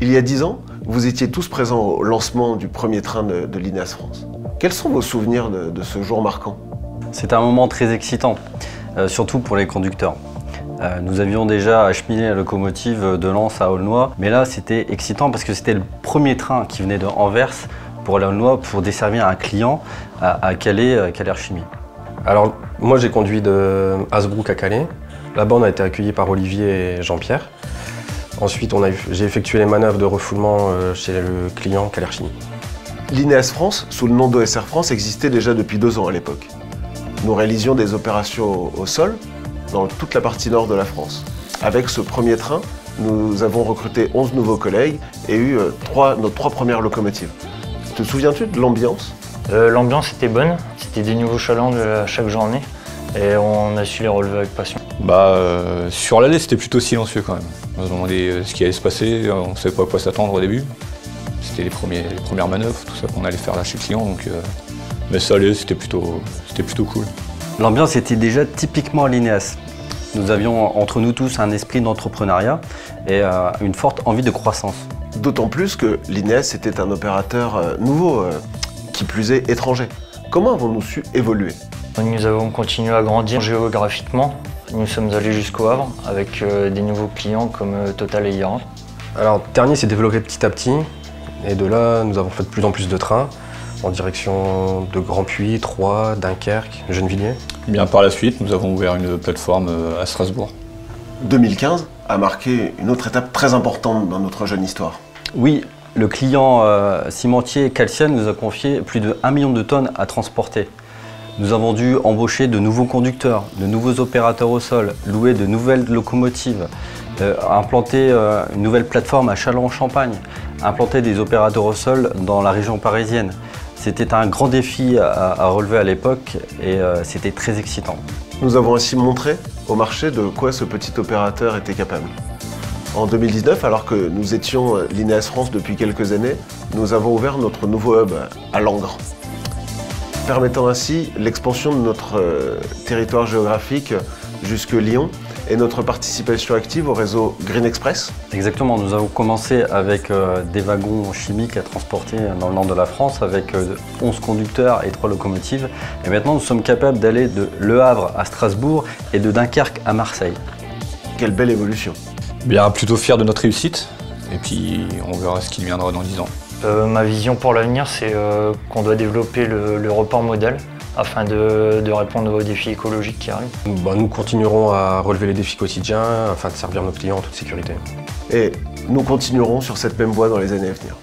Il y a 10 ans, vous étiez tous présents au lancement du premier train de l'INEAS France. Quels sont vos souvenirs de ce jour marquant? C'était un moment très excitant, surtout pour les conducteurs. Nous avions déjà acheminé la locomotive de Lens à Aulnoy, mais là c'était excitant parce que c'était le premier train qui venait de Anvers pour aller à Aulnoy pour desservir un client à Calais, Calais-Chimie. Alors moi j'ai conduit de Hasbrook à Calais. Là-bas on a été accueillis par Olivier et Jean-Pierre. Ensuite j'ai effectué les manœuvres de refoulement chez le client Calais-Chimie. L'INEAS France, sous le nom d'OSR France, existait déjà depuis 2 ans à l'époque. Nous réalisions des opérations au sol dans toute la partie nord de la France. Avec ce premier train, nous avons recruté 11 nouveaux collègues et eu nos 3 premières locomotives. Te souviens-tu de l'ambiance? L'ambiance était bonne, c'était des nouveaux challenges à chaque journée et on a su les relever avec passion. Sur l'allée, c'était plutôt silencieux quand même. On se demandait ce qui allait se passer, on ne savait pas à quoi s'attendre au début. C'était les premières manœuvres, tout ça qu'on allait faire là chez le client, donc, mais ça allait, c'était plutôt cool. L'ambiance était déjà typiquement à l'INEAS. Nous avions entre nous tous un esprit d'entrepreneuriat et une forte envie de croissance. D'autant plus que l'INEAS était un opérateur nouveau, qui plus est étranger. Comment avons-nous su évoluer? Nous avons continué à grandir géographiquement. Nous sommes allés jusqu'au Havre avec des nouveaux clients comme Total et Ira. Alors Tergnier s'est développé petit à petit et de là nous avons fait de plus en plus de trains en direction de Grand-Puy, Troyes, Dunkerque, Gennevilliers. Bien par la suite, nous avons ouvert une plateforme à Strasbourg. 2015 a marqué une autre étape très importante dans notre jeune histoire. Oui, le client cimentier Calcian nous a confié plus de 1 million de tonnes à transporter. Nous avons dû embaucher de nouveaux conducteurs, de nouveaux opérateurs au sol, louer de nouvelles locomotives, implanter une nouvelle plateforme à Châlons-en-Champagne, implanter des opérateurs au sol dans la région parisienne. C'était un grand défi à relever à l'époque et c'était très excitant. Nous avons ainsi montré au marché de quoi ce petit opérateur était capable. En 2019, alors que nous étions l'INEAS France depuis quelques années, nous avons ouvert notre nouveau hub à Langres, permettant ainsi l'expansion de notre territoire géographique jusque Lyon et notre participation active au réseau Green Express. Exactement, nous avons commencé avec des wagons chimiques à transporter dans le nord de la France avec 11 conducteurs et 3 locomotives. Et maintenant nous sommes capables d'aller de Le Havre à Strasbourg et de Dunkerque à Marseille. Quelle belle évolution! Bien, plutôt fier de notre réussite et puis on verra ce qui viendra dans 10 ans. Ma vision pour l'avenir, c'est qu'on doit développer le report modal afin de répondre aux défis écologiques qui arrivent. Nous continuerons à relever les défis quotidiens afin de servir nos clients en toute sécurité. Et nous continuerons sur cette même voie dans les années à venir.